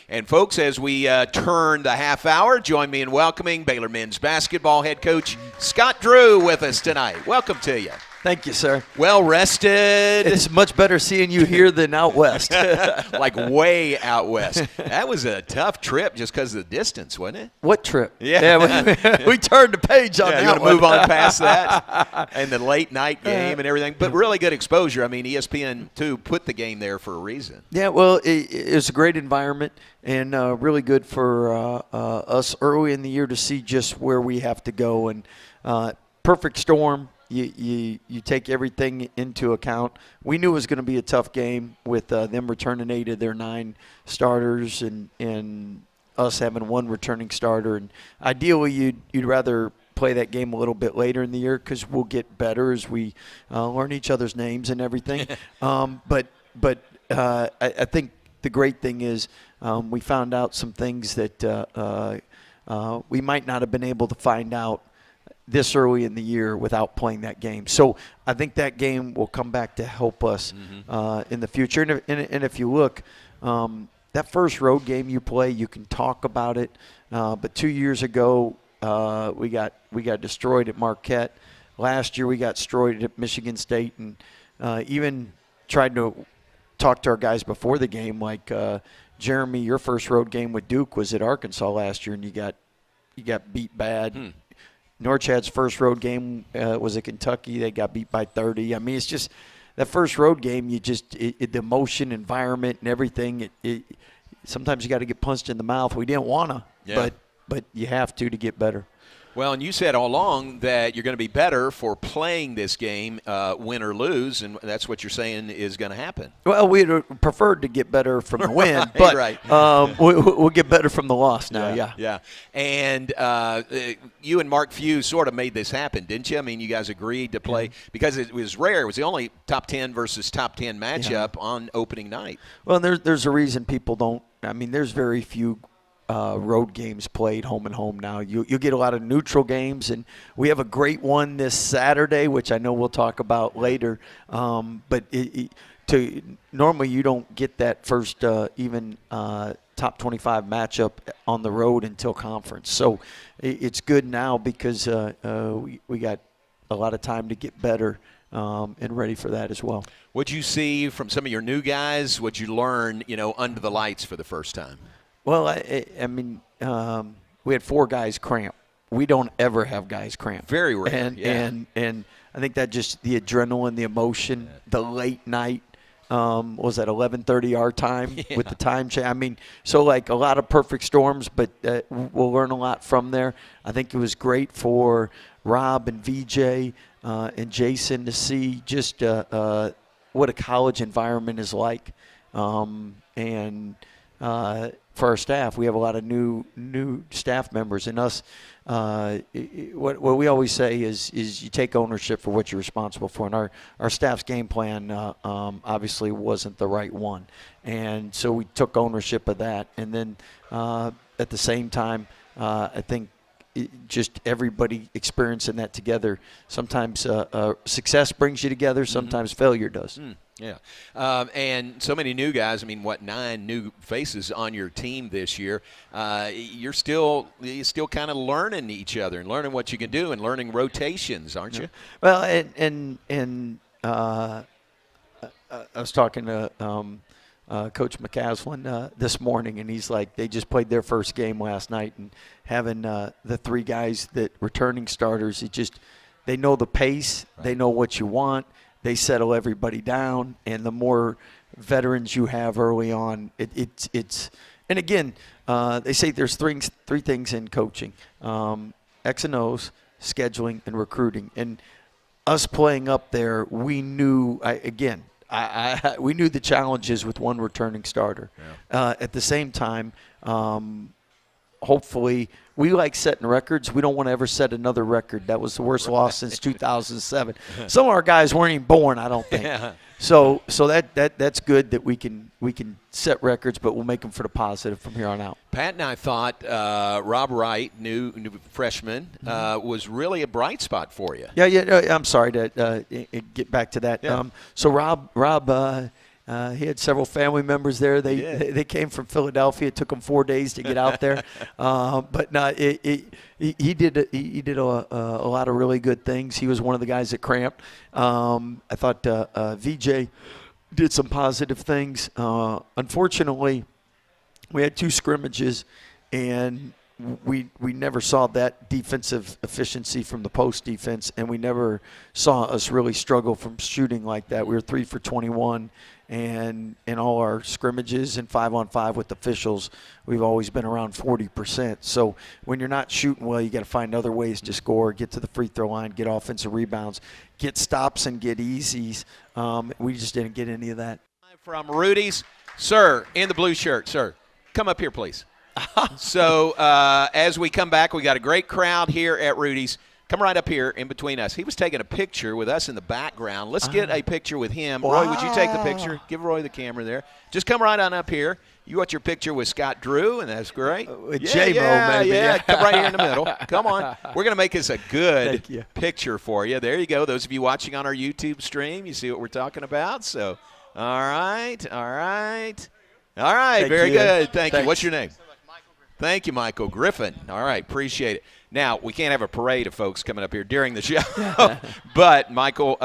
And, folks, as we turn the half hour, join me in welcoming Baylor men's basketball head coach Scott Drew with us tonight. Welcome to you. Thank you, sir. Well rested. It's much better seeing you here than out west. Like way out west. That was a tough trip just because of the distance, wasn't it? What trip? Yeah. We turned the page on that. You want to move on past that and the late night game and everything. But really good exposure. I mean, ESPN2 put the game there for a reason. Yeah, well, it was a great environment and really good for us early in the year to see just where we have to go. And perfect storm. You take everything into account. We knew it was going to be a tough game with them returning 8 of their 9 starters and us having 1 returning starter. And ideally, you'd rather play that game a little bit later in the year because we'll get better as we learn each other's names and everything. But I think the great thing is we found out some things that we might not have been able to find out this early in the year without playing that game. So I think that game will come back to help us in the future. And if you look, that first road game you play, you can talk about it. But 2 years ago, we got destroyed at Marquette. Last year we got destroyed at Michigan State, and even tried to talk to our guys before the game, like Jeremy, your first road game with Duke was at Arkansas last year, and you got beat bad. Norchad's first road game was at Kentucky. They got beat by 30. I mean, it's just that first road game, the emotion, environment, and everything, sometimes you got to get punched in the mouth. We didn't want to, but you have to get better. Well, and you said all along that you're going to be better for playing this game, win or lose, and that's what you're saying is going to happen. Well, we'd preferred to get better from the win, but we'll get better from the loss now, Yeah. And you and Mark Few sort of made this happen, didn't you? I mean, you guys agreed to play because it was rare. It was the only top 10 versus top 10 matchup on opening night. Well, there's a reason people don't – I mean, there's very few – road games played home and home now. You get a lot of neutral games, and we have a great one this Saturday, which I know we'll talk about later. But normally you don't get that first even top 25 matchup on the road until conference. So it's good now because we got a lot of time to get better and ready for that as well. What'd you see from some of your new guys? What'd you learn, under the lights for the first time? Well, I mean, we had 4 guys cramp. We don't ever have guys cramp. Very rare. And I think that just the adrenaline, the emotion, the late night was at 11:30 our time with the time change. I mean, so like a lot of perfect storms, but we'll learn a lot from there. I think it was great for Rob and VJ and Jason to see just what a college environment is like, and for our staff, we have a lot of new staff members, and us. What we always say is you take ownership for what you're responsible for, and our staff's game plan obviously wasn't the right one, and so we took ownership of that. And then at the same time, I think just everybody experiencing that together. Sometimes success brings you together. Sometimes failure does. Yeah. And so many new guys. I mean, 9 new faces on your team this year. You're still kind of learning each other and learning what you can do and learning rotations, aren't you? Well, and I was talking to Coach McCaslin this morning, and he's like, they just played their first game last night, and having the 3 guys that returning starters, they know the pace, they know what you want. They settle everybody down, and the more veterans you have early on, it's. And again, they say there's three things in coaching: X and O's, scheduling, and recruiting. And us playing up there, we knew. We knew the challenges with 1 returning starter. Yeah. At the same time, hopefully, we like setting records. We don't want to ever set another record. That was the worst loss since 2007. Some of our guys weren't even born, I don't think. Yeah. So that's good that we can set records, but we'll make them for the positive from here on out. Pat and I thought Rob Wright, new freshman, was really a bright spot for you. Yeah. I'm sorry to get back to that. Yeah. So Rob He had several family members there. They came from Philadelphia. It took them 4 days to get out there. But no, he did a lot of really good things. He was one of the guys that cramped. I thought VJ did some positive things. Unfortunately, we had 2 scrimmages, and we never saw that defensive efficiency from the post defense, and we never saw us really struggle from shooting like that. We were 3 for 21, and in all our scrimmages and 5-on-5 with officials, we've always been around 40%. So when you're not shooting well, you got to find other ways to score, get to the free throw line, get offensive rebounds, get stops and get easies. We just didn't get any of that. From Rudy's, sir, in the blue shirt, sir, come up here, please. So as we come back, we got a great crowd here at Rudy's. Come right up here in between us. He was taking a picture with us in the background. Let's get a picture with him. Wow. Roy, would you take the picture? Give Roy the camera there. Just come right on up here. You got your picture with Scott Drew, and that's great. With J-Mo, maybe. Yeah, come right here in the middle. Come on. We're going to make this a good picture for you. There you go. Those of you watching on our YouTube stream, you see what we're talking about. So, all right. Very good. Thank you. What's your name? Thank you, Michael Griffin. All right, appreciate it. Now, we can't have a parade of folks coming up here during the show, but, Michael,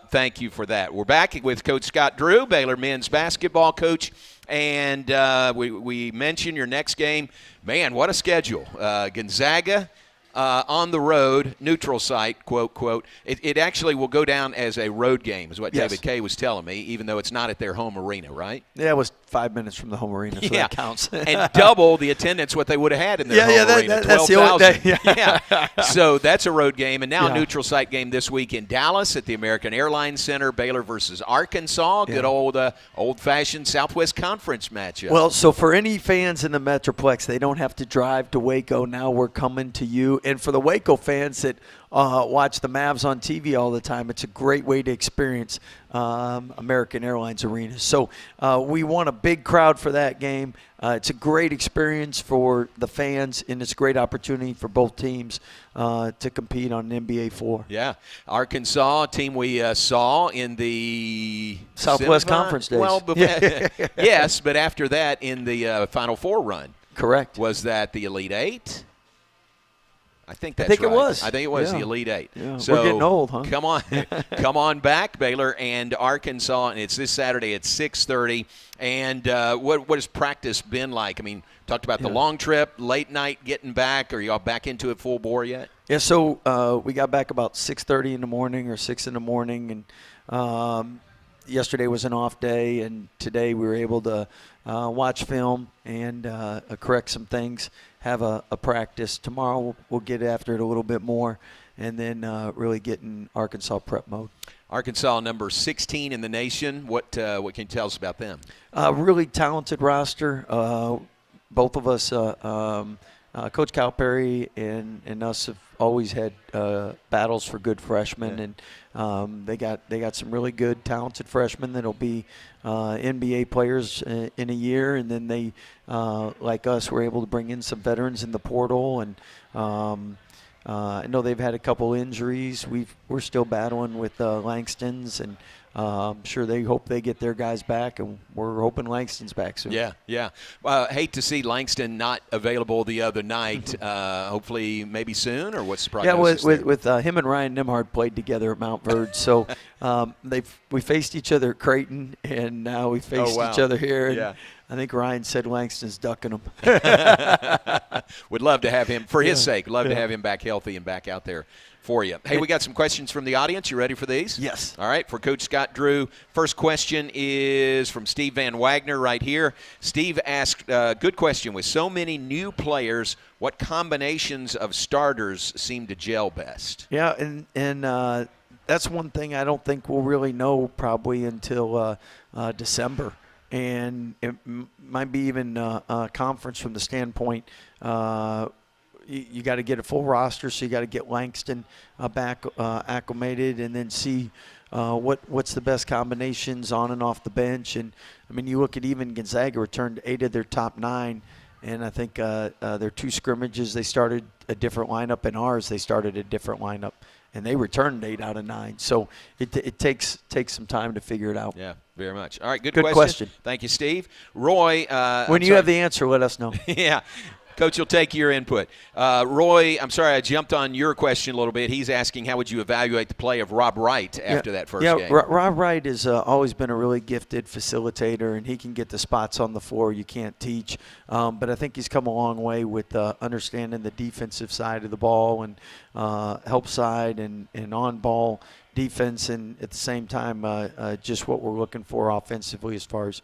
thank you for that. We're back with Coach Scott Drew, Baylor men's basketball coach, and we mentioned your next game. Man, what a schedule. Gonzaga on the road, neutral site, quote, quote. It actually will go down as a road game is what David Kay was telling me, even though it's not at their home arena, right? Yeah, it was 5 minutes from the home arena, so that counts. And double the attendance what they would have had in their home arena, 12,000. So that's a road game. And now a neutral site game this week in Dallas at the American Airlines Center, Baylor versus Arkansas. Good old-fashioned Southwest Conference matchup. Well, so for any fans in the Metroplex, they don't have to drive to Waco. Now we're coming to you. And for the Waco fans that watch the Mavs on TV all the time, it's a great way to experience American Airlines Arena. So we want a big crowd for that game. It's a great experience for the fans, and it's a great opportunity for both teams to compete on an NBA floor. Yeah. Arkansas, a team we saw in the Southwest Conference days. Well, yes, but after that in the Final Four run. Correct. Was that the Elite Eight? I think that's right. It was. I think it was the Elite Eight. Yeah. So we're getting old, huh? Come on back, Baylor and Arkansas, and it's this Saturday at 6:30. And what has practice been like? I mean, talked about the long trip, late night getting back. Are y'all back into it full bore yet? Yeah. So we got back about 6:30 in the morning or 6 in the morning, and yesterday was an off day, and today we were able to watch film and correct some things. Have a practice. Tomorrow we'll get after it a little bit more, and then really get in Arkansas prep mode. Arkansas, number 16 in the nation. What can you tell us about them? Really talented roster. Both of us, Coach Calipari and us, have always had battles for good freshmen, and they got some really good, talented freshmen that'll be NBA players in a year, and then they, like us, were able to bring in some veterans in the portal, and I know they've had a couple injuries. We're still battling with Langston's, and I'm sure they hope they get their guys back, and we're hoping Langston's back soon. Yeah. Hate to see Langston not available the other night. Hopefully maybe soon, or what's the prognosis? Yeah, with him and Ryan Nimhard played together at Mount Verge. So we faced each other at Creighton, and now we faced each other here. And I think Ryan said Langston's ducking him. Would love to have him, for his sake, to have him back healthy and back out there for you. Hey, we got some questions from the audience. You ready for these? Yes. All right, for Coach Scott Drew. First question is from Steve Van Wagner right here. Steve asked, good question, with so many new players, what combinations of starters seem to gel best? Yeah, and that's one thing I don't think we'll really know probably until December. And it might be even a conference from the standpoint you got to get a full roster, so you got to get Langston back acclimated, and then see what's the best combinations on and off the bench. And I mean, you look at even Gonzaga returned 8 of their top 9, and I think their 2 scrimmages they started a different lineup, and ours they started a different lineup. and they returned 8 out of 9. So it takes some time to figure it out. Yeah, very much. All right, good question. Thank you, Steve. Roy. When you have the answer, let us know. Yeah. Coach will take your input. Roy, I'm sorry I jumped on your question a little bit. He's asking how would you evaluate the play of Rob Wright after that first game? Rob Wright has always been a really gifted facilitator, and he can get the spots on the floor you can't teach. But I think he's come a long way with understanding the defensive side of the ball and help side and on-ball defense, and at the same time just what we're looking for offensively as far as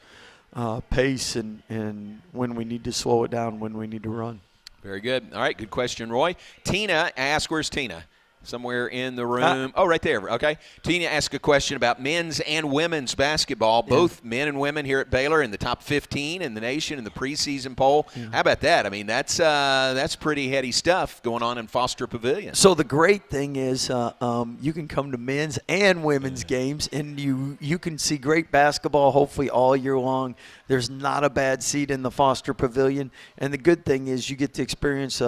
pace and when we need to slow it down, when we need to run. Very good. All right, good question, Roy. Tina asked, where's Tina? Somewhere in the room. Oh, right there. Okay. Tina asked a question about men's and women's basketball, both men and women here at Baylor in the top 15 in the nation in the preseason poll. Yeah. How about that? I mean, that's pretty heady stuff going on in Foster Pavilion. So the great thing is you can come to men's and women's games, and you can see great basketball hopefully all year long. There's not a bad seat in the Foster Pavilion, and the good thing is you get to experience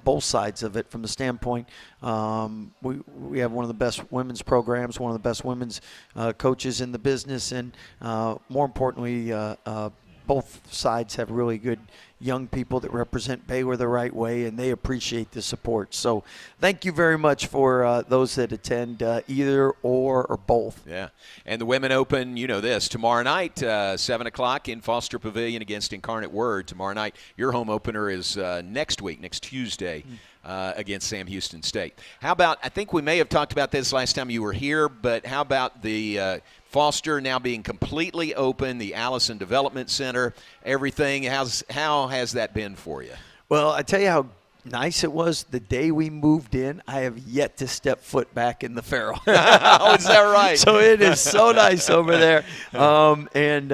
both sides of it from the standpoint we have one of the best women's programs, one of the best women's coaches in the business, and more importantly, both sides have really good young people that represent Baylor the right way, and they appreciate the support. So thank you very much for those that attend either or both. Yeah, and the Women Open, you know this, tomorrow night, 7 o'clock in Foster Pavilion against Incarnate Word. Tomorrow night, your home opener is next week, next Tuesday. Against Sam Houston State. How about, I think we may have talked about this last time you were here, but how about the Foster now being completely open, the Allison Development Center, everything? How has that been for you? Well, I tell you how nice it was the day we moved in. I have yet to step foot back in the Farrell. Oh, is that right? So it is so nice over there, and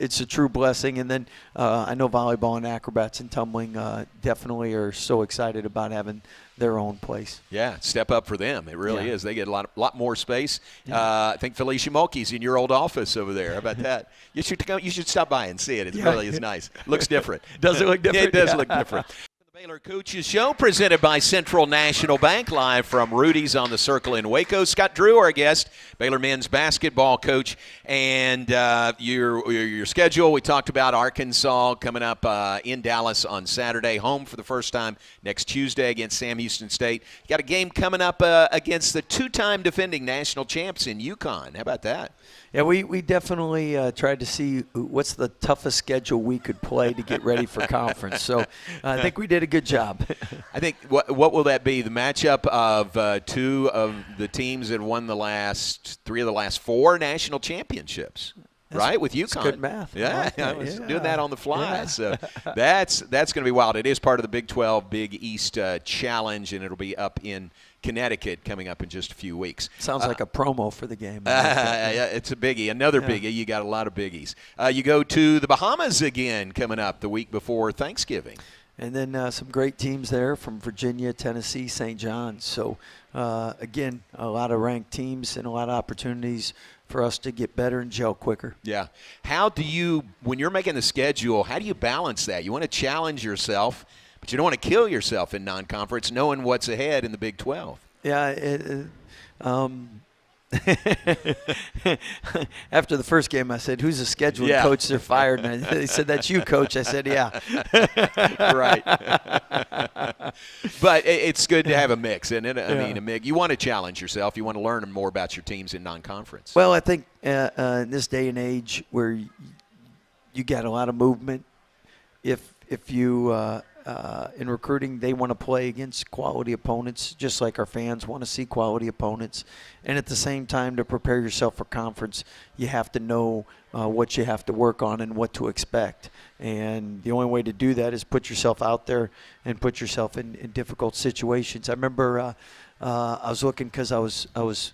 it's a true blessing. And then I know volleyball and acrobats and tumbling definitely are so excited about having their own place. Yeah, step up for them. It really is. They get a lot more space. I think Felicia Mulkey's in your old office over there. How about that? You should stop by and see it. It really is nice. Looks different. Does it look different? It does look different. Baylor Coaches Show presented by Central National Bank, live from Rudy's on the Circle in Waco. Scott Drew, our guest, Baylor men's basketball coach, and your schedule. We talked about Arkansas coming up in Dallas on Saturday, home for the first time next Tuesday against Sam Houston State. You got a game coming up against the two-time defending national champs in UConn. How about that? Yeah, we definitely tried to see what's the toughest schedule we could play to get ready for conference. So I think we did a good job. I think what will that be? The matchup of two of the teams that won three of the last 4 national championships. Right, with UConn. That's good math. Yeah, I was doing that on the fly. Yeah. So that's going to be wild. It is part of the Big 12 Big East Challenge, and it'll be up in Connecticut coming up in just a few weeks. Sounds like a promo for the game. Yeah, it's a biggie. Another biggie. You got a lot of biggies. You go to the Bahamas again coming up the week before Thanksgiving. And then some great teams there from Virginia, Tennessee, St. John's. So, again, a lot of ranked teams and a lot of opportunities for us to get better and gel quicker. Yeah. How do you, when you're making the schedule, how do you balance that? You want to challenge yourself, but you don't want to kill yourself in non-conference knowing what's ahead in the Big 12. Yeah. After the first game, I said, "Who's the scheduling coach? They're fired." And they said, "That's you, coach." I said, "Yeah." Right. But it's good to have a mix, isn't it? I mean, a mix. You want to challenge yourself. You want to learn more about your teams in non-conference. Well, I think in this day and age where you got a lot of movement, if you in recruiting, they want to play against quality opponents, just like our fans want to see quality opponents. And at the same time, to prepare yourself for conference, you have to know what you have to work on and what to expect. And the only way to do that is put yourself out there and put yourself in difficult situations. I remember I was looking because I was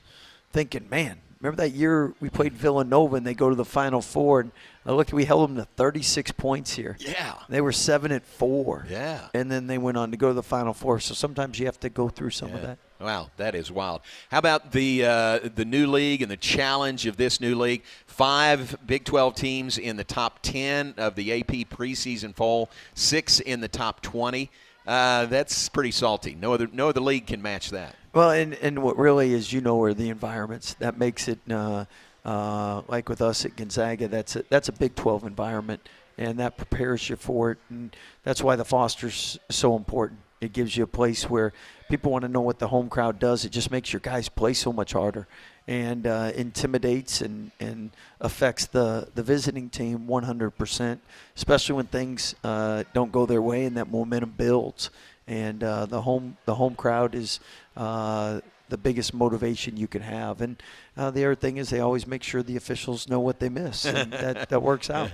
thinking, man, remember that year we played Villanova and they go to the Final Four, and I looked, we held them to 36 points here. Yeah. They were 7-4. Yeah. And then they went on to go to the Final Four. So sometimes you have to go through some of that. Wow, that is wild. How about the new league and the challenge of this new league? 5 Big 12 teams in the top 10 of the AP preseason poll, 6 in the top 20. That's pretty salty. No other league can match that. Well, and what really is, are the environments that makes it like with us at Gonzaga. That's a Big 12 environment, and that prepares you for it, and that's why the Foster's so important. It gives you a place where people want to know what the home crowd does. It just makes your guys play so much harder, and intimidates and affects the visiting team 100%, especially when things don't go their way and that momentum builds. And the home crowd is the biggest motivation you can have. And the other thing is they always make sure the officials know what they miss, and that works out.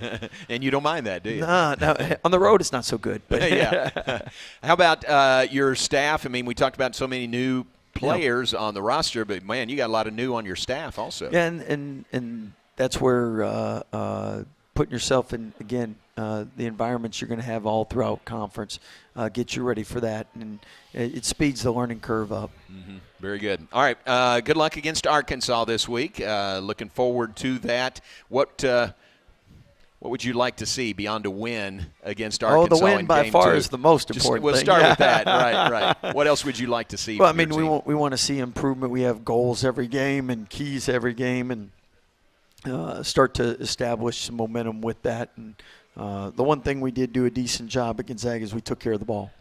And you don't mind that, do you? No, on the road it's not so good. But yeah. How about your staff? I mean, we talked about so many new players on the roster, but, man, you got a lot of new on your staff also. Yeah, and that's where putting yourself in, again, the environments you're going to have all throughout conference get you ready for that, and it speeds the learning curve up. Mm-hmm. Very good. All right, good luck against Arkansas this week. Looking forward to that. What would you like to see beyond a win against Arkansas? Oh, the win in by game far 2? is the most important We'll thing. start with that. Right. What else would you like to see? Well, I from your mean, team? we want to see improvement. We have goals every game and keys every game, and start to establish some momentum with that. And the one thing we did do a decent job at Gonzaga is we took care of the ball.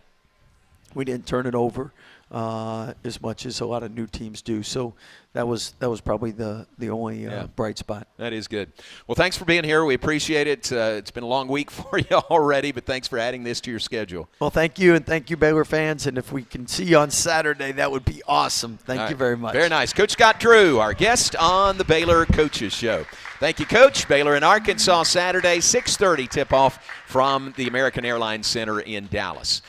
We didn't turn it over as much as a lot of new teams do. So that was probably the only bright spot. That is good. Well, thanks for being here. We appreciate it. It's been a long week for you already, but thanks for adding this to your schedule. Well, thank you, and thank you, Baylor fans. And if we can see you on Saturday, that would be awesome. Thank you very much. Very nice. Coach Scott Drew, our guest on the Baylor Coaches Show. Thank you, Coach. Baylor in Arkansas Saturday, 6:30 tip-off from the American Airlines Center in Dallas.